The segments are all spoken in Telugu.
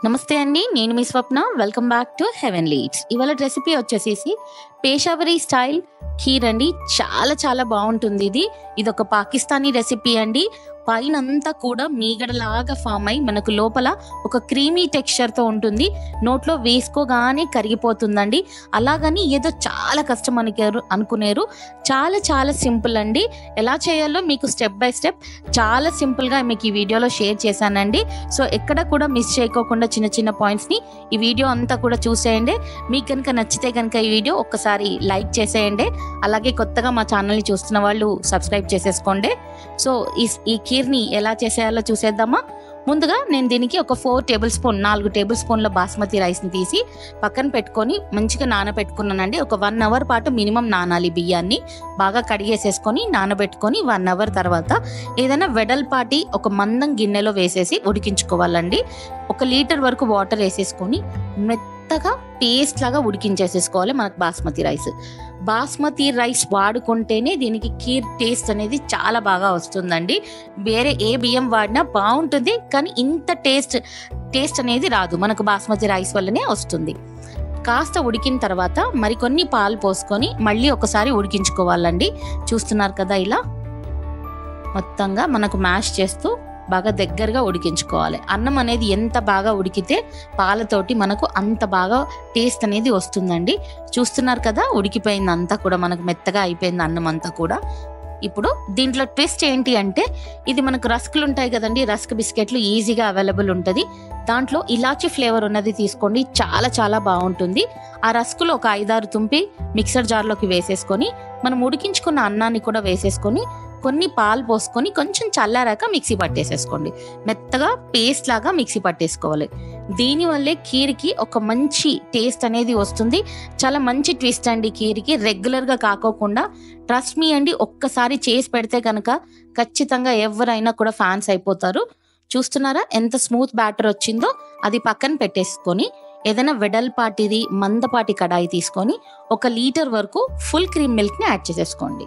నమస్తే అండి, నేను మీ Swapna. Welcome back to heavenly eats. ఇవాళ రెసిపీ వచ్చేసేసి పేషావరీ స్టైల్ ఖీర్ అండి. చాలా చాలా బాగుంటుంది ఇది ఒక పాకిస్తానీ రెసిపీ అండి. పైన అంతా కూడా మీగడలాగా ఫామ్ అయి మనకు లోపల ఒక క్రీమీ టెక్స్చర్తో ఉంటుంది. నోట్లో వేసుకోగానే కరిగిపోతుందండి. అలాగని ఏదో చాలా కష్టం అనుకునేరు. చాలా చాలా సింపుల్ అండి. ఎలా చేయాలో మీకు స్టెప్ బై స్టెప్ చాలా సింపుల్గా మీకు ఈ వీడియోలో షేర్ చేశానండి. సో ఎక్కడ కూడా మిస్ చేయకోకుండా చిన్న చిన్న పాయింట్స్ని ఈ వీడియో అంతా కూడా చూసేయండి. మీకు కనుక నచ్చితే కనుక ఈ వీడియో ఒక్కసారి లైక్ చేసేయండి. అలాగే కొత్తగా మా ఛానల్ని చూస్తున్న వాళ్ళు సబ్స్క్రైబ్ చేసేసుకోండి. సో ఈ ఖీర్ని ఎలా చేసేయాలో చూసేద్దామా. ముందుగా నేను దీనికి ఒక 4 టేబుల్ స్పూన్ల బాస్మతి రైస్ని తీసి పక్కన పెట్టుకొని మంచిగా నానబెట్టుకున్నానండి. ఒక 1 అవర్ పాటు మినిమం నానాలి. బియ్యాన్ని బాగా కడిగేసేసుకొని నానబెట్టుకొని 1 అవర్ తర్వాత ఏదైనా వెడల్పాటి ఒక మందం గిన్నెలో వేసేసి ఉడికించుకోవాలండి. 1 లీటర్ వరకు వాటర్ వేసేసుకొని మెత్తగా పేస్ట్ లాగా ఉడికించేసేసుకోవాలి. మనకు బాస్మతి రైస్ వాడుకుంటేనే దీనికి ఖీర్ టేస్ట్ అనేది చాలా బాగా వస్తుందండి. వేరే ఏ బియ్యం వాడినా బాగుంటుంది, కానీ ఇంత టేస్ట్ అనేది రాదు. మనకు బాస్మతి రైస్ వల్లనే వస్తుంది. కాస్త ఉడికిన తర్వాత మరికొన్ని పాలు పోసుకొని మళ్ళీ ఒకసారి ఉడికించుకోవాలండి. చూస్తున్నారు కదా, ఇలా మొత్తంగా మనకు మ్యాష్ చేస్తూ బాగా దగ్గరగా ఉడికించుకోవాలి. అన్నం అనేది ఎంత బాగా ఉడికితే పాలతోటి మనకు అంత బాగా టేస్ట్ అనేది వస్తుందండి. చూస్తున్నారు కదా, ఉడికిపోయింది అంతా కూడా, మనకు మెత్తగా అయిపోయింది అన్నం అంతా కూడా. ఇప్పుడు దీంట్లో ట్విస్ట్ ఏంటి అంటే, ఇది మనకు రస్కులు ఉంటాయి కదండి, రస్క్ బిస్కెట్లు ఈజీగా అవైలబుల్ ఉంటుంది. దాంట్లో ఇలాచీ ఫ్లేవర్ ఉన్నది తీసుకోండి, చాలా చాలా బాగుంటుంది. ఆ రస్కులు ఒక 5-6 తుంపి మిక్సర్ జార్లోకి వేసేసుకొని మనం ఉడికించుకున్న అన్నాన్ని కూడా వేసేసుకొని కొన్ని పాలు పోసుకొని కొంచెం చల్లారాక మిక్సీ పట్టేసేసుకోండి. మెత్తగా పేస్ట్ లాగా మిక్సీ పట్టేసుకోవాలి. దీనివల్లే ఖీర్కి ఒక మంచి టేస్ట్ అనేది వస్తుంది. చాలా మంచి ట్విస్ట్ అండి ఖీర్కి. రెగ్యులర్గా కాకోకుండా ట్రస్ట్ మీ అండి, ఒక్కసారి చేసి పెడితే కనుక ఖచ్చితంగా ఎవరైనా కూడా ఫ్యాన్స్ అయిపోతారు. చూస్తున్నారా ఎంత స్మూత్ బ్యాటర్ వచ్చిందో. అది పక్కన పెట్టేసుకొని ఏదైనా వెడల్పాటిది మందపాటి కడాయి తీసుకొని 1 లీటర్ వరకు ఫుల్ క్రీమ్ మిల్క్ని యాడ్ చేసేసుకోండి.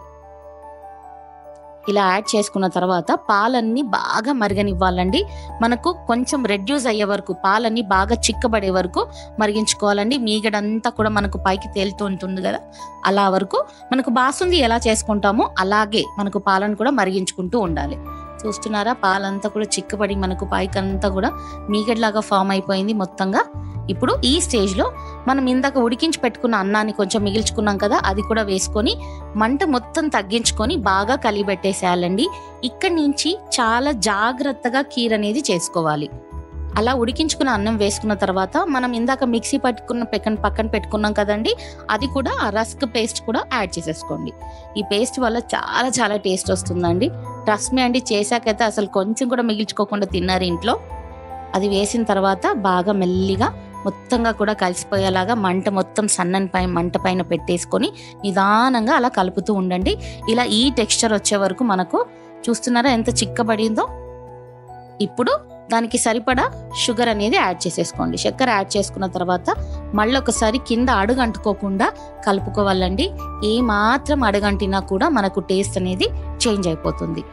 ఇలా యాడ్ చేసుకున్న తర్వాత పాలన్నీ బాగా మరగనివ్వాలండి. మనకు కొంచెం రెడ్యూస్ అయ్యే వరకు, పాలన్నీ బాగా చిక్కబడే వరకు మరిగించుకోవాలండి. మీగడంతా కూడా మనకు పైకి తేలుతూ ఉంటుంది కదా, అలా వరకు మనకు బాసుంది ఎలా చేసుకుంటామో అలాగే మనకు పాలను కూడా మరిగించుకుంటూ ఉండాలి. చూస్తున్నారా, పాలంతా కూడా చిక్కబడి మనకు పైకంతా కూడా మీగడలాగా ఫామ్ అయిపోయింది మొత్తంగా. ఇప్పుడు ఈ స్టేజ్లో మనం ఇందాక ఉడికించి పెట్టుకున్న అన్నాన్ని కొంచెం మిగిల్చుకున్నాం కదా, అది కూడా వేసుకొని మంట మొత్తం తగ్గించుకొని బాగా కలిపెట్టేసేయాలండి. ఇక్కడి నుంచి చాలా జాగ్రత్తగా ఖీర్ అనేది చేసుకోవాలి. అలా ఉడికించుకున్న అన్నం వేసుకున్న తర్వాత మనం ఇందాక మిక్సీ పక్కన పెట్టుకున్నాం కదండి, అది కూడా ఆ రస్క్ పేస్ట్ కూడా యాడ్ చేసేసుకోండి. ఈ పేస్ట్ వల్ల చాలా చాలా టేస్ట్ వస్తుందండి. ట్రస్ట్ మీ అండి, చేశాకైతే అసలు కొంచెం కూడా మిగిల్చుకోకుండా తిన్నారు ఇంట్లో. అది వేసిన తర్వాత బాగా మెల్లిగా మొత్తంగా కూడా కలిసిపోయేలాగా మంట మొత్తం సన్నని మంట పైన పెట్టేసుకొని నిదానంగా అలా కలుపుతూ ఉండండి. ఇలా ఈ టెక్స్చర్ వచ్చే వరకు మనకు చూస్తున్నారా ఎంత చిక్కబడిందో. ఇప్పుడు దానికి సరిపడా షుగర్ అనేది యాడ్ చేసేసుకోండి. చక్కెర యాడ్ చేసుకున్న తర్వాత మళ్ళీ ఒకసారి కింద అడుగంటుకోకుండా కలుపుకోవాలండి. ఏ మాత్రం అడుగంటినా కూడా మనకు టేస్ట్ అనేది చేంజ్ అయిపోతుంది.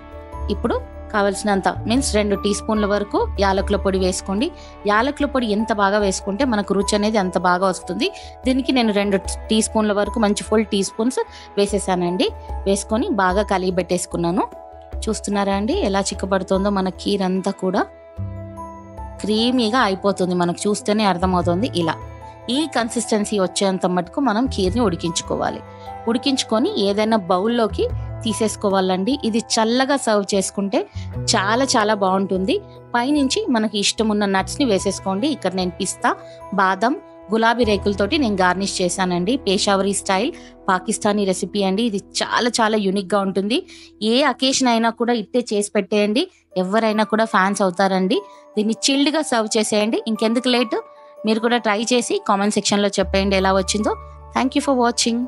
ఇప్పుడు కావలసినంత మీన్స్ 2 టీ స్పూన్ల వరకు యాలకుల పొడి వేసుకోండి. యాలకుల పొడి ఎంత బాగా వేసుకుంటే మనకు రుచి అనేది అంత బాగా వస్తుంది. దీనికి నేను 2 టీ స్పూన్ల వరకు మంచి ఫుల్ టీ స్పూన్స్ వేసేసానండి. వేసుకొని బాగా కలిగి పెట్టేసుకున్నాను. చూస్తున్నారా అండి ఎలా చిక్కబడుతుందో. మన ఖీర్ అంతా కూడా క్రీమీగా అయిపోతుంది, మనకు చూస్తేనే అర్థమవుతుంది. ఇలా ఈ కన్సిస్టెన్సీ వచ్చేంత మటుకు మనం ఖీర్ని ఉడికించుకొని ఏదైనా బౌల్లోకి తీసేసుకోవాలండి. ఇది చల్లగా సర్వ్ చేసుకుంటే చాలా చాలా బాగుంటుంది. పైనుంచి మనకి ఇష్టం ఉన్న నట్స్ని వేసేసుకోండి. ఇక్కడ నేను పిస్తా, బాదం, గులాబీ రేకులతోటి నేను గార్నిష్ చేశానండి. పేషావరీ స్టైల్ పాకిస్తానీ రెసిపీ అండి. ఇది చాలా చాలా యూనిక్గా ఉంటుంది. ఏ అకేషన్ అయినా కూడా ఇట్టే చేసి పెట్టేయండి, ఎవరైనా కూడా ఫ్యాన్స్ అవుతారండి. దీన్ని చిల్డ్గా సర్వ్ చేసేయండి. ఇంకెందుకు లేట్, మీరు కూడా ట్రై చేసి కామెంట్ సెక్షన్లో చెప్పేయండి ఎలా వచ్చిందో. Thank you for watching.